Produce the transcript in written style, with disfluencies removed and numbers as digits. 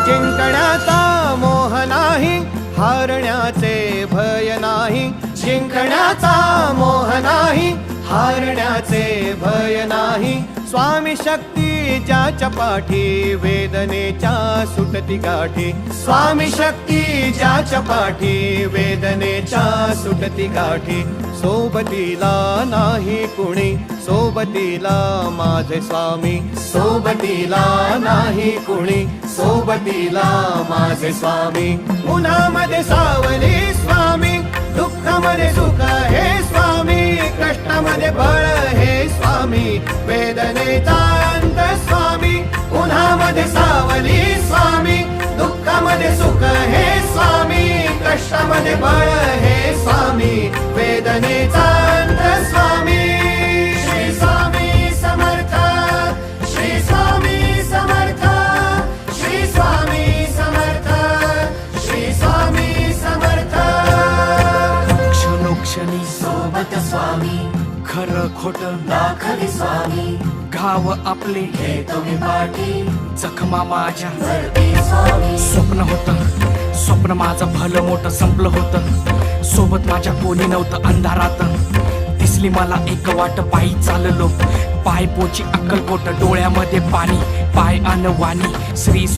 जिंकण्याचा मोह नाही, हारण्याचे भय नाही. जिंकण्याचा मोह नाही, हारण्याचे भय नाही. स्वामी शक्ती ज्याच्या पाठी, वेदनेच्या सुटती गाठी. स्वामी शक्ती ज्याच्या पाठी, वेदनेच्या सुटती गाठी. सोबतीला नाही कुणी, सोबतीला माझे स्वामी. सोबतीला नाही कुणी, सोबतीला माझे स्वामी. उन्हामध्ये सावली स्वामी, दुःखामध्ये सुख हे स्वामी. कष्टामध्ये बळ हे स्वामी, वेदनेचा अंत स्वामी. उन्हामध्ये सावली स्वामी, दुःखामध्ये सुख हे स्वामी. कष्टामध्ये बळ हे स्वामी, वेदनेचा अंत स्वामी. श्री स्वामी समर्थ, श्री स्वामी समर्थ, श्री स्वामी समर्थ, श्री स्वामी समर्थ. क्षणोक्षणी सोबत स्वामी, खरं खोट दाखले स्वामी. घाव आपले हे तुम्ही पाठी, जखमा माझ्या भरते स्वामी. स्वप्न होतं, स्वप्न माझं भलं मोठं संपलं होतं. सोबत माझ्या कोणी नव्हतं अंधारात. दिसली मला एक वाट, पायी चाललो, पाय पोची अक्कलकोट. डोळ्यामध्ये पाणी, पाय अन वाणी. श्री